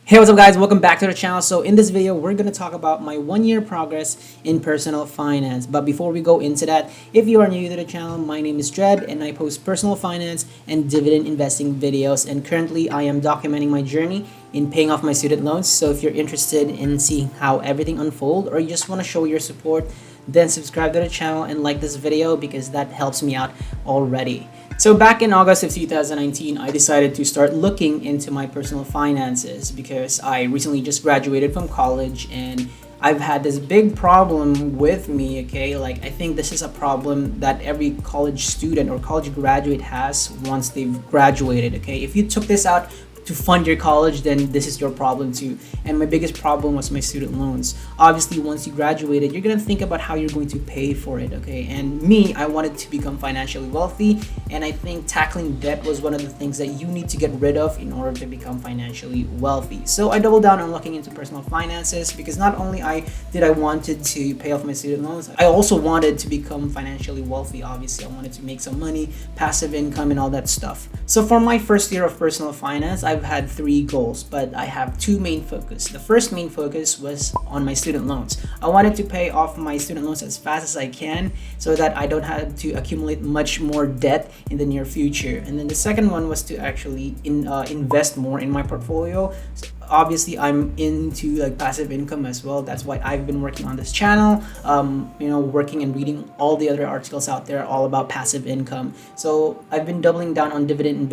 Hey, what's up guys, welcome back to the channel. So in this video we're going to talk about my 1 year progress in personal finance. But before we go into that, if you are new to the channel, my name is Dred and I post personal finance and dividend investing videos, and currently I am documenting my journey in paying off my student loans. So if you're interested in seeing how everything unfolds, or you just want to show your support, then subscribe to the channel and like this video because that helps me out already. So back in August of 2019, I decided to start looking into my personal finances because I recently just graduated from college and I've had this big problem with me, okay? Like, I think this is a problem that every college student or college graduate has once they've graduated, okay? If you took this out to fund your college, then this is your problem too. And my biggest problem was my student loans. Obviously, once you graduated, you're gonna think about how you're going to pay for it, okay? And me, I wanted to become financially wealthy, and I think tackling debt was one of the things that you need to get rid of in order to become financially wealthy. So I doubled down on looking into personal finances because not only I wanted to pay off my student loans, I also wanted to become financially wealthy. Obviously, I wanted to make some money, passive income, and all that stuff. So for my first year of personal finance, I've had 3 goals, but I have 2 main focus. The first main focus was on my student loans. I wanted to pay off my student loans as fast as I can so that I don't have to accumulate much more debt in the near future. And then the second one was to actually invest more in my portfolio. So obviously I'm into like passive income as well. That's why I've been working on this channel, working and reading all the other articles out there all about passive income. So I've been doubling down on dividend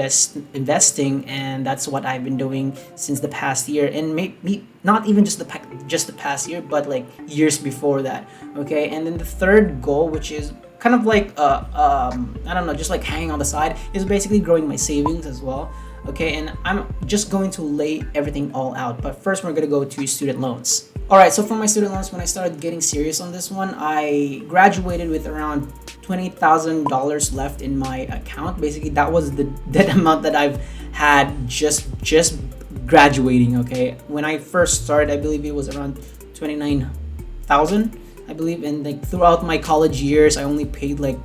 investing, and that's what I've been doing since the past year, and not even just the past year, but like years before that. Okay, and then the third goal, which is kind of like I don't know, just like hanging on the side, is basically growing my savings as well. Okay, and I'm just going to lay everything all out, but first we're gonna go to student loans. All right, so for my student loans, when I started getting serious on this one, I graduated with around $20,000 left in my account. Basically, that was the debt amount that I've had just graduating. Okay, when I first started, I believe it was around 29,000, I believe, and like throughout my college years, I only paid like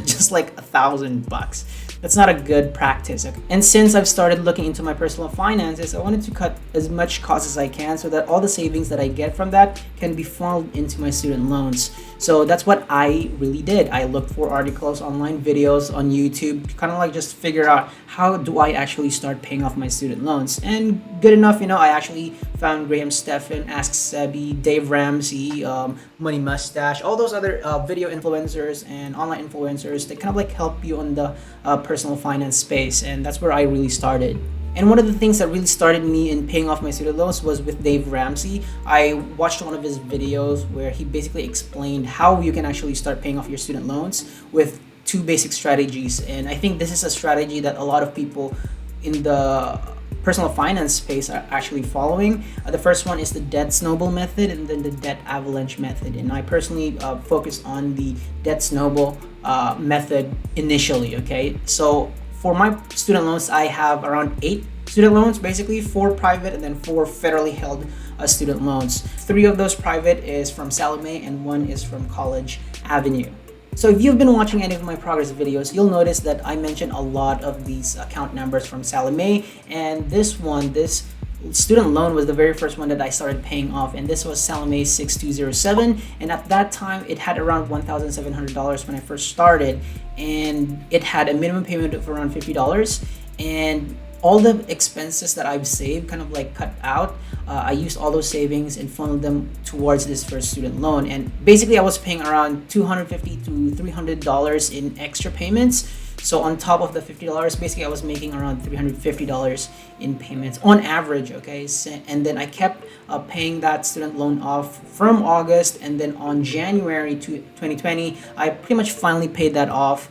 just like $1,000. That's not a good practice. Okay? And since I've started looking into my personal finances, I wanted to cut as much cost as I can so that all the savings that I get from that can be funneled into my student loans. So that's what I really did. I looked for articles, online videos on YouTube, kind of like just figure out how do I actually start paying off my student loans. And good enough, I actually found Graham Stephan, Ask Sebi, Dave Ramsey, Money Mustache, all those other video influencers and online influencers that kind of like help you on the personal finance space, and that's where I really started. And one of the things that really started me in paying off my student loans was with Dave Ramsey. I watched one of his videos where he basically explained how you can actually start paying off your student loans with 2 basic strategies. And I think this is a strategy that a lot of people in the personal finance space are actually following. The first one is the debt snowball method, and then the debt avalanche method. And I personally focused on the debt snowball method initially. Okay, so for my student loans, I have around 8 student loans, basically 4 private and then 4 federally held student loans. 3 of those private is from Sallie Mae and 1 is from College Avenue. So if you've been watching any of my progress videos, you'll notice that I mentioned a lot of these account numbers from Sallie Mae, and this student loan was the very first one that I started paying off, and this was Sallie Mae 6207, and at that time it had around $1,700 when I first started, and it had a minimum payment of around $50, and all the expenses that I've saved kind of like cut out. I used all those savings and funneled them towards this first student loan, and basically I was paying around $250 to $300 in extra payments. So on top of the $50, basically I was making around $350 in payments on average, okay? And then I kept paying that student loan off from August, and then on January 2020, I pretty much finally paid that off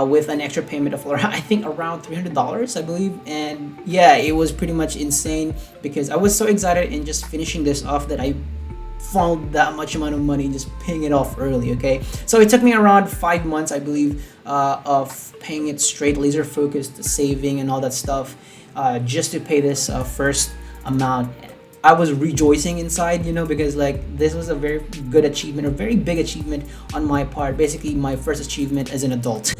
with an extra payment of I think around $300, I believe. And yeah, it was pretty much insane because I was so excited in just finishing this off that I found that much amount of money just paying it off early. Okay, so it took me around 5 months, I believe, of paying it straight, laser focused, saving and all that stuff, just to pay this first amount. I was rejoicing inside, because like this was a very good achievement, a very big achievement on my part. Basically, my first achievement as an adult,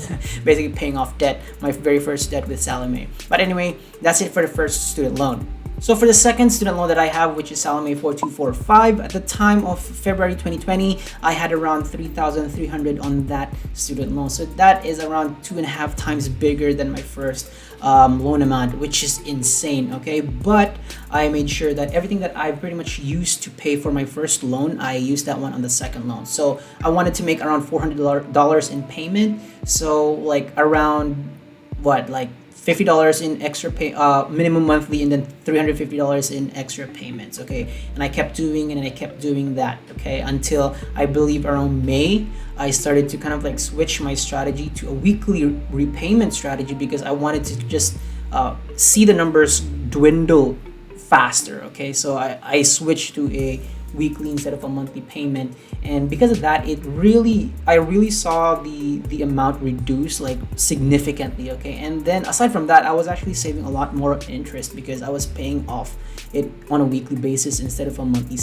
basically paying off debt, my very first debt with Sallie Mae. But anyway, that's it for the first student loan. So for the second student loan that I have, which is Salome 4245, at the time of February 2020, I had around 3,300 on that student loan. So that is around 2.5 times bigger than my first loan amount, which is insane. Okay, but I made sure that everything that I pretty much used to pay for my first loan, I used that one on the second loan. So I wanted to make around $400 in payment. So like around what, like $50 in extra pay, minimum monthly, and then $350 in extra payments. Okay, and I kept doing it and I kept doing that. Okay, until I believe around May, I started to kind of like switch my strategy to a weekly repayment strategy because I wanted to just see the numbers dwindle faster. Okay, so I switched to a weekly instead of a monthly payment, and because of that, I really saw the amount reduce like significantly. Okay, and then aside from that, I was actually saving a lot more interest because I was paying off it on a weekly basis instead of a monthly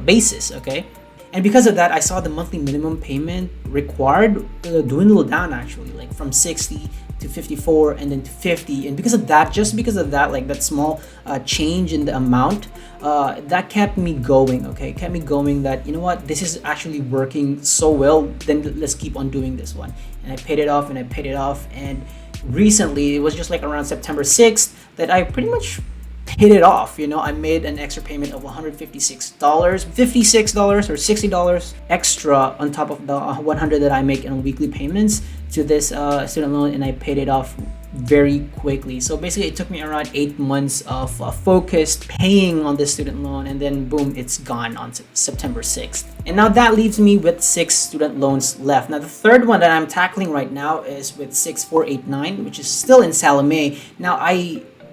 basis. Okay, and because of that, I saw the monthly minimum payment required dwindle down, actually, like from 60 to 54 and then to 50. And because of that, just because of that, like that small change in the amount, that kept me going. Okay, kept me going, that you know what, this is actually working so well, then let's keep on doing this one. And I paid it off and I paid it off, and recently, it was just like around September 6th that I pretty much hit it off. You know, I made an extra payment of $156, $56 or $60 extra on top of the 100 that I make in weekly payments to this student loan, and I paid it off very quickly. So basically, it took me around 8 months of focused paying on this student loan, and then boom, it's gone on September 6th. And now that leaves me with 6 student loans left. Now the third one that I'm tackling right now is with 6489, which is still in Salome. Now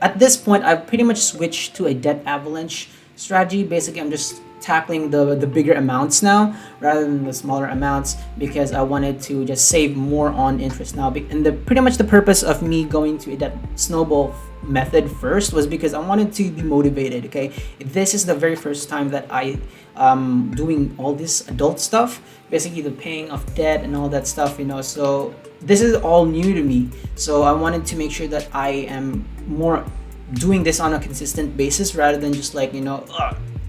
at this point, I've pretty much switched to a debt avalanche strategy. Basically, I'm just tackling the bigger amounts now rather than the smaller amounts because I wanted to just save more on interest now. And pretty much the purpose of me going to a debt snowball method first was because I wanted to be motivated. Okay, this is the very first time that I doing all this adult stuff, basically the paying of debt and all that stuff, you know. So this is all new to me, so I wanted to make sure that I am more doing this on a consistent basis rather than just like, you know,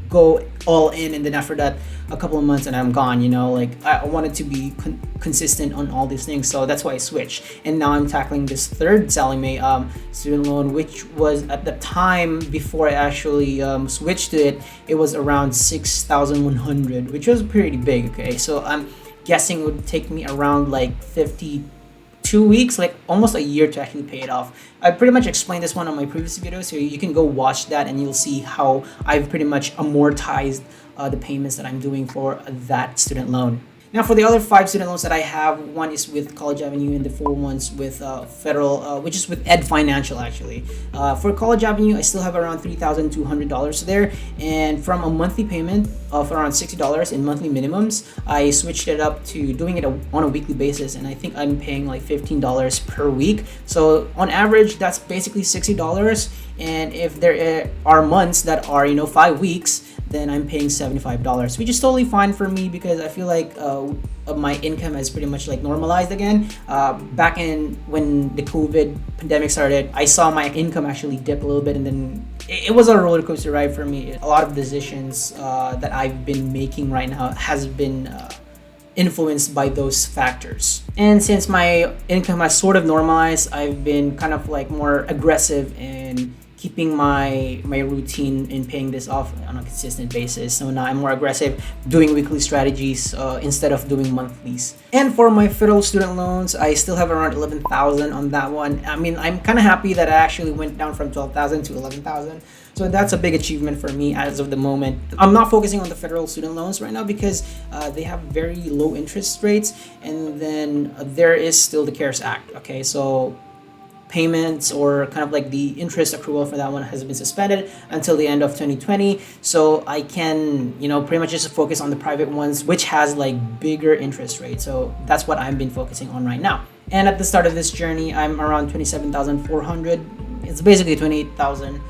go all in and then after that a couple of months and I'm gone, you know. Like I wanted to be consistent on all these things, so that's why I switched. And now I'm tackling this third Salome student loan, which was at the time before I actually switched to it, it was around 6,100, which was pretty big. Okay, so I'm guessing it would take me around like 52 weeks, like almost a year, to actually pay it off. I pretty much explained this one on my previous video, so you can go watch that and you'll see how I've pretty much amortized the payments that I'm doing for that student loan. Now for the other 5 student loans that I have, one is with College Avenue and the 4 ones with Federal, which is with Edfinancial actually. For College Avenue, I still have around $3,200 there, and from a monthly payment of around $60 in monthly minimums, I switched it up to doing it on a weekly basis, and I think I'm paying like $15 per week. So on average, that's basically $60. And if there are months that are, you know, 5 weeks, then I'm paying $75, which is totally fine for me because I feel like my income has pretty much like normalized again. Back in when the COVID pandemic started, I saw my income actually dip a little bit, and then it was a roller coaster ride for me. A lot of decisions that I've been making right now has been influenced by those factors. And since my income has sort of normalized, I've been kind of like more aggressive in keeping my routine in paying this off on a consistent basis. So now I'm more aggressive doing weekly strategies instead of doing monthlies. And for my federal student loans, I still have around 11,000 on that one. I mean, I'm kind of happy that I actually went down from 12,000 to 11,000. So that's a big achievement for me as of the moment. I'm not focusing on the federal student loans right now because they have very low interest rates, and then there is still the CARES Act. Okay, so payments or kind of like the interest accrual for that one has been suspended until the end of 2020. So I can, you know, pretty much just focus on the private ones, which has like bigger interest rates. So that's what I've been focusing on right now. And at the start of this journey, I'm around 27,400. It's basically 28,000,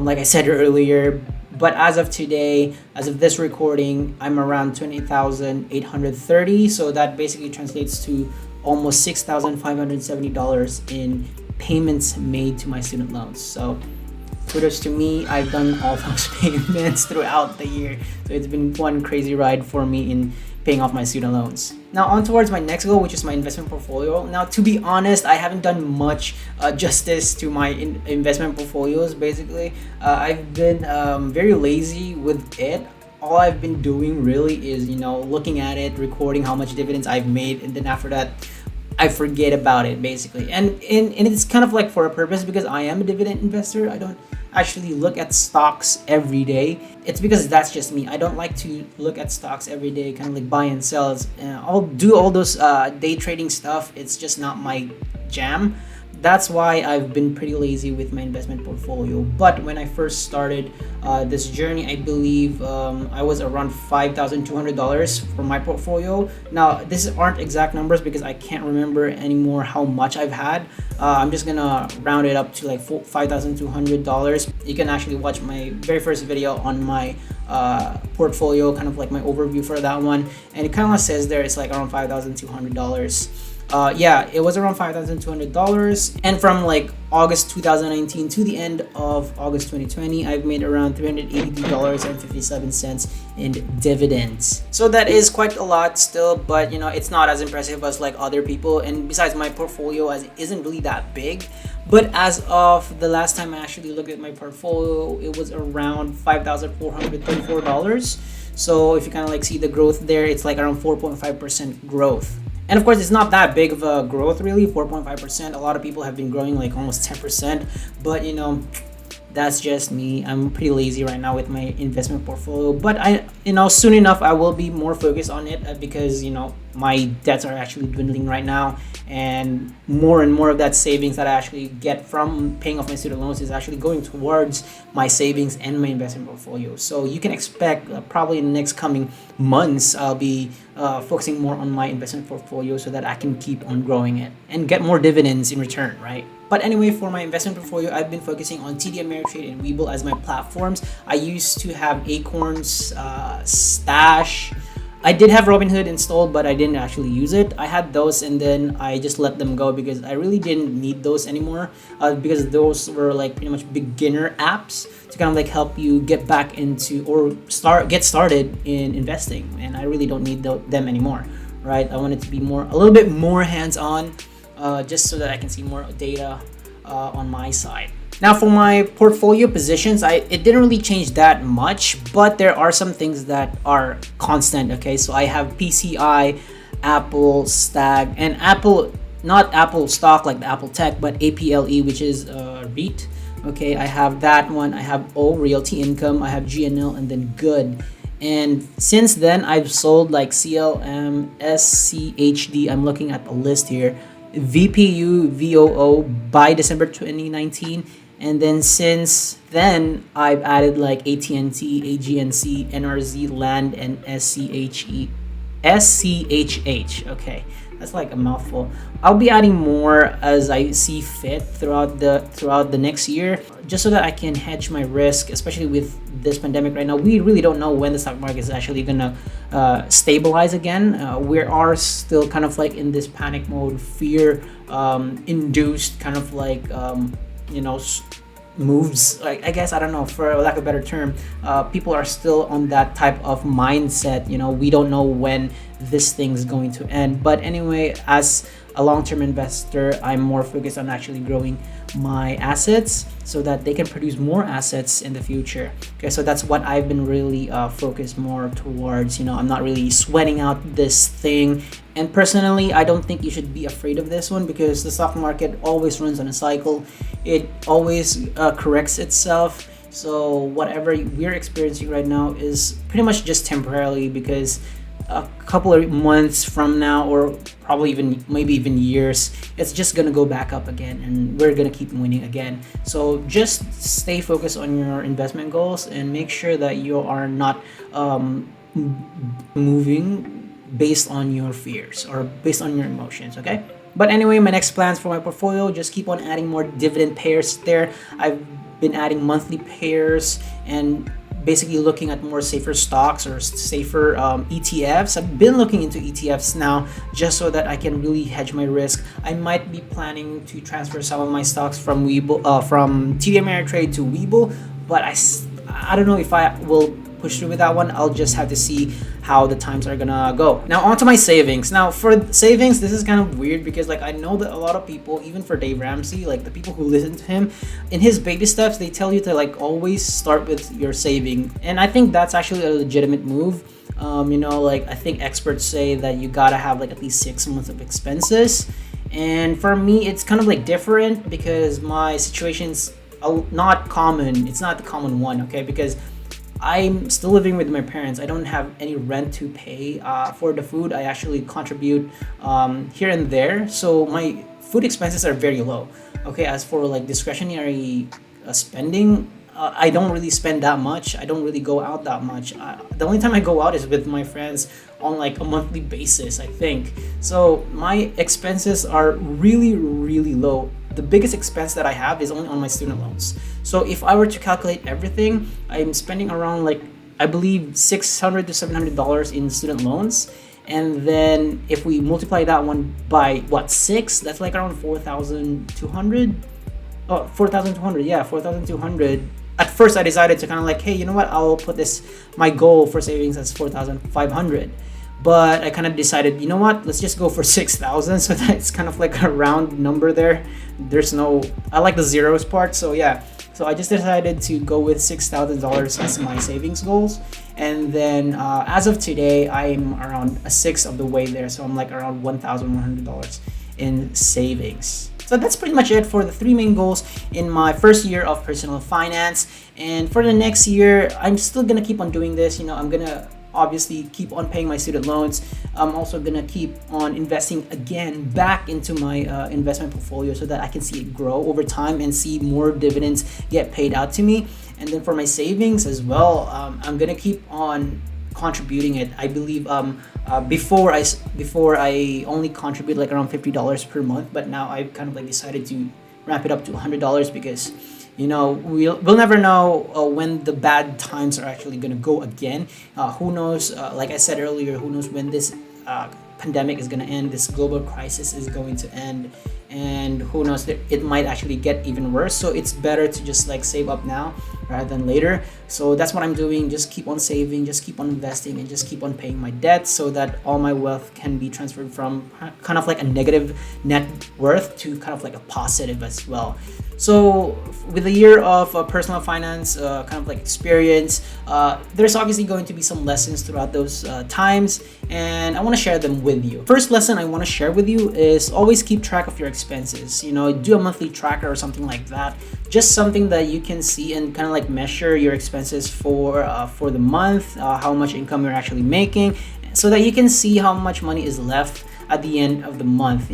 like I said earlier. But as of today, as of this recording, I'm around 20,830. So that basically translates to almost $6,570 in payments made to my student loans. So kudos to me. I've done all those payments throughout the year. So it's been one crazy ride for me in paying off my student loans. Now on towards my next goal, which is my investment portfolio. Now, to be honest, I haven't done much justice to my investment portfolios. Basically, I've been very lazy with it. All I've been doing really is, looking at it, recording how much dividends I've made, and then after that, I forget about it basically. And it's kind of like for a purpose, because I am a dividend investor. I don't actually look at stocks every day. It's because that's just me. I don't like to look at stocks every day, kind of like buy and sell. I'll do all those day trading stuff. It's just not my jam. That's why I've been pretty lazy with my investment portfolio. But when I first started this journey, I believe I was around $5,200 for my portfolio. Now, these aren't exact numbers because I can't remember anymore how much I've had. I'm just gonna round it up to like $5,200. You can actually watch my very first video on my portfolio, kind of like my overview for that one. And it kind of says there it's like around $5,200. Yeah, it was around $5,200, and from like August 2019 to the end of August 2020, I've made around $382.57 in dividends. So that is quite a lot still, but it's not as impressive as like other people. And besides, my portfolio isn't really that big. But as of the last time I actually looked at my portfolio, it was around $5,434. So if you kind of like see the growth there, it's like around 4.5% growth. And of course, it's not that big of a growth, really, 4.5%. A lot of people have been growing like almost 10%, but that's just me. I'm pretty lazy right now with my investment portfolio, but soon enough I will be more focused on it because my debts are actually dwindling right now, and more of that savings that I actually get from paying off my student loans is actually going towards my savings and my investment portfolio. So you can expect probably in the next coming months I'll be focusing more on my investment portfolio so that I can keep on growing it and get more dividends in return, right? But anyway, for my investment portfolio, I've been focusing on TD Ameritrade and Webull as my platforms. I used to have Acorns, Stash. I did have Robinhood installed, but I didn't actually use it. I had those and then I just let them go because I really didn't need those anymore, because those were like pretty much beginner apps to kind of like help you get back into or get started in investing. And I really don't need them anymore, right? I want it to be a little bit more hands-on, just so that I can see more data on my side. Now for my portfolio positions, it didn't really change that much, but there are some things that are constant. Okay, so I have PCI, Apple, Stag, and Apple, not Apple stock like the Apple Tech, but APLE, which is REIT. Okay, I have that one. I have O Realty Income. I have GNL, and then Good. And since then, I've sold like CLM, SCHD. I'm looking at the list here. VPU, VOO by December 2019. And then since then, I've added like AT&T, AGNC, NRZ, Land, and SCHH. Okay, that's like a mouthful. I'll be adding more as I see fit throughout the next year, just so that I can hedge my risk, especially with this pandemic right now. We really don't know when the stock market is actually gonna stabilize again. We are still kind of like in this panic mode, fear induced kind of like moves, like I guess, I don't know, for lack of a better term. People are still on that type of mindset. We don't know when this thing's going to end. But anyway, as a long-term investor, I'm more focused on actually growing my assets so that they can produce more assets in the future. Okay, so that's what I've been really focused more towards. I'm not really sweating out this thing. And personally, I don't think you should be afraid of this one, because the stock market always runs on a cycle. It always corrects itself. So whatever we're experiencing right now is pretty much just temporarily, because a couple of months from now, or probably maybe even years, it's just gonna go back up again, and we're gonna keep winning again. So just stay focused on your investment goals and make sure that you are not moving based on your fears or based on your emotions. Okay, but anyway, my next plans for my portfolio, just keep on adding more dividend pairs there. I've been adding monthly pairs, and basically looking at more safer stocks or safer ETFs. I've been looking into ETFs now just so that I can really hedge my risk. I might be planning to transfer some of my stocks from from TD Ameritrade to Webull, but I don't know if I will push through with that one. I'll just have to see how the times are gonna go. Now onto my savings. Now for savings, this is kind of weird because like I know that a lot of people, even for Dave Ramsey, like the people who listen to him, in his baby steps, they tell you to like always start with your saving. And I think that's actually a legitimate move. Like I think experts say that you gotta have like at least 6 months of expenses. And for me, it's kind of like different because my situation's not common. It's not the common one, okay? Because I'm still living with my parents. I don't have any rent to pay for the food. I actually contribute here and there. So my food expenses are very low. Okay, as for like discretionary spending, I don't really spend that much. I don't really go out that much. The only time I go out is with my friends on like a monthly basis, I think. So my expenses are really, really low. The biggest expense that I have is only on my student loans. So if I were to calculate everything, I'm spending around like I believe $600 to $700 in student loans, and then if we multiply that one by what 6, that's like around 4,200. Oh, 4,200. Yeah, 4,200. At first, I decided to kind of like, hey, you know what? I'll put my goal for savings as 4,500. But I kind of decided, you know what? Let's just go for 6,000, so that it's kind of like a round number there. I like the zeros part, so yeah. So I just decided to go with $6,000 as my savings goals. And then as of today, I'm around a sixth of the way there. So I'm like around $1,100 in savings. So that's pretty much it for the 3 main goals in my first year of personal finance. And for the next year, I'm still gonna keep on doing this. I'm gonna obviously keep on paying my student loans. I'm also gonna keep on investing again back into my investment portfolio so that I can see it grow over time and see more dividends get paid out to me. And then for my savings as well, I'm gonna keep on contributing it. I believe before I only contribute like around $50 per month, but now I've kind of like decided to ramp it up to $100 because we'll never know when the bad times are actually going to go again. Who knows, like I said earlier, who knows when this pandemic is going to end, this global crisis is going to end, and who knows, that it might actually get even worse. So it's better to just like save up now rather than later. So that's what I'm doing. Just keep on saving, just keep on investing, and just keep on paying my debt so that all my wealth can be transferred from kind of like a negative net worth to kind of like a positive as well. So with a year of personal finance kind of like experience, there's obviously going to be some lessons throughout those times, and I want to share them with you. First lesson I want to share with you is always keep track of your expenses. Do a monthly tracker or something like that. Just something that you can see and kind of like measure your expenses for the month, how much income you're actually making, so that you can see how much money is left at the end of the month.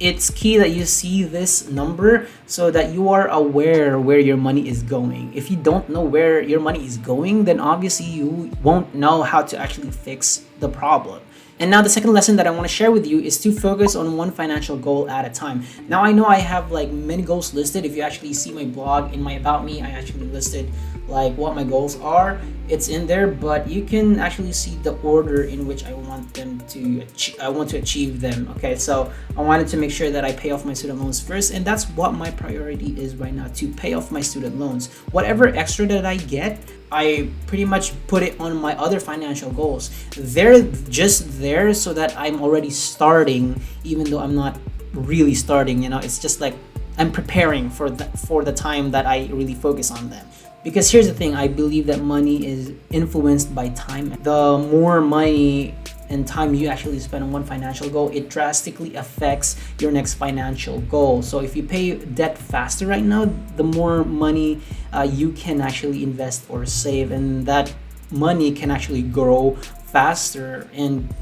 It's key that you see this number so that you are aware where your money is going. If you don't know where your money is going, then obviously you won't know how to actually fix the problem. And now the second lesson that I want to share with you is to focus on one financial goal at a time. Now I know I have like many goals listed. If you actually see my blog, in my About Me, I actually listed like what my goals are. It's in there, but you can actually see the order in which I want to achieve them. Okay, so I wanted to make sure that I pay off my student loans first, and that's what my priority is right now, to pay off my student loans. Whatever extra that I get, I pretty much put it on my other financial goals. They're just there so that I'm already starting, even though I'm not really starting. It's just like I'm preparing for the time that I really focus on them. Because here's the thing, I believe that money is influenced by time. The more money and time you actually spend on one financial goal, it drastically affects your next financial goal. So if you pay debt faster right now, the more money you can actually invest or save, and that money can actually grow faster and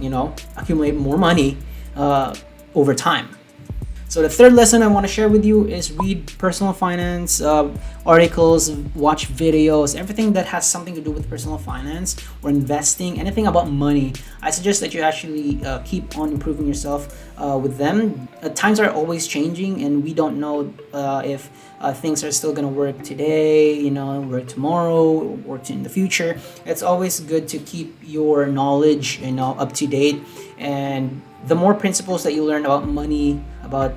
accumulate more money over time. So the third lesson I want to share with you is read personal finance articles, watch videos, everything that has something to do with personal finance or investing, anything about money. I suggest that you actually keep on improving yourself with them. Times are always changing, and we don't know if things are still gonna work today, work tomorrow, work in the future. It's always good to keep your knowledge, up to date. And the more principles that you learn about money, about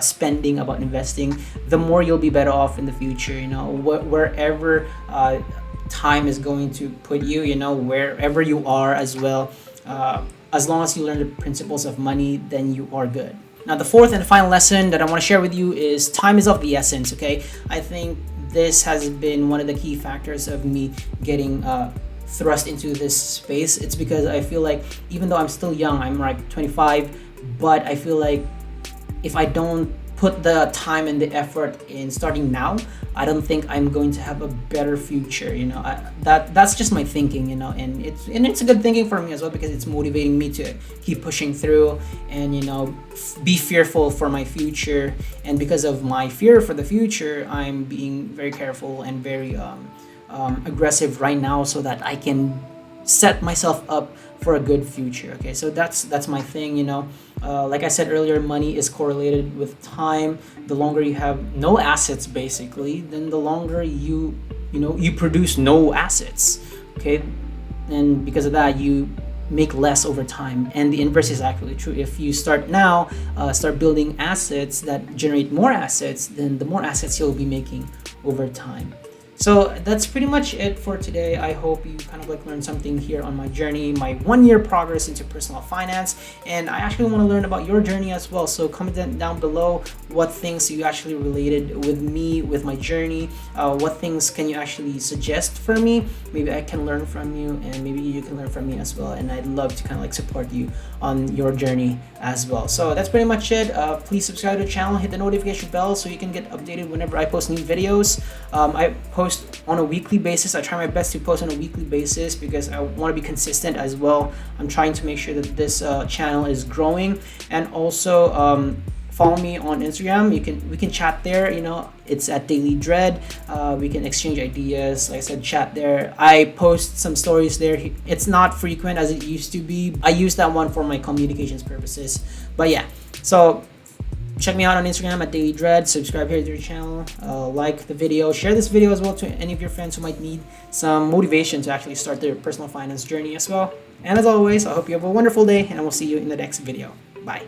spending, about investing, the more you'll be better off in the future. Wherever time is going to put you, wherever you are as well. As long as you learn the principles of money, then you are good. Now, the fourth and final lesson that I want to share with you is time is of the essence, okay? I think this has been one of the key factors of me getting thrust into this space. It's because I feel like even though I'm still young, I'm like 25, but I feel like if I don't put the time and the effort in starting now, I don't think I'm going to have a better future. That's just my thinking, and it's a good thinking for me as well, because it's motivating me to keep pushing through and be fearful for my future. And because of my fear for the future, I'm being very careful and very aggressive right now, so that I can set myself up for a good future. Okay, so that's my thing. Like I said earlier, money is correlated with time. The longer you have no assets, basically, then the longer you produce no assets. Okay, and because of that, you make less over time. And the inverse is actually true. If you start now, start building assets that generate more assets, then the more assets you'll be making over time. So that's pretty much it for today. I hope you kind of learned something here on my journey, my 1 year progress into personal finance. And I actually want to learn about your journey as well. So comment down below what things you actually related with me, with my journey. What things can you actually suggest for me? Maybe I can learn from you, and maybe you can learn from me as well. And I'd love to kind of support you on your journey as well. So that's pretty much it. Please subscribe to the channel, hit the notification bell so you can get updated whenever I post new videos. I post on a weekly basis. I try my best to post on a weekly basis because I want to be consistent as well. I'm trying to make sure that this channel is growing. And also follow me on Instagram. We can chat there. It's at Daily Dread. We can exchange ideas. Like I said, chat there. I post some stories there. It's not frequent as it used to be. I use that one for my communications purposes. But yeah, so check me out on Instagram at Daily Dread. Subscribe here to the channel. Like the video. Share this video as well to any of your friends who might need some motivation to actually start their personal finance journey as well. And as always, I hope you have a wonderful day, and I will see you in the next video. Bye.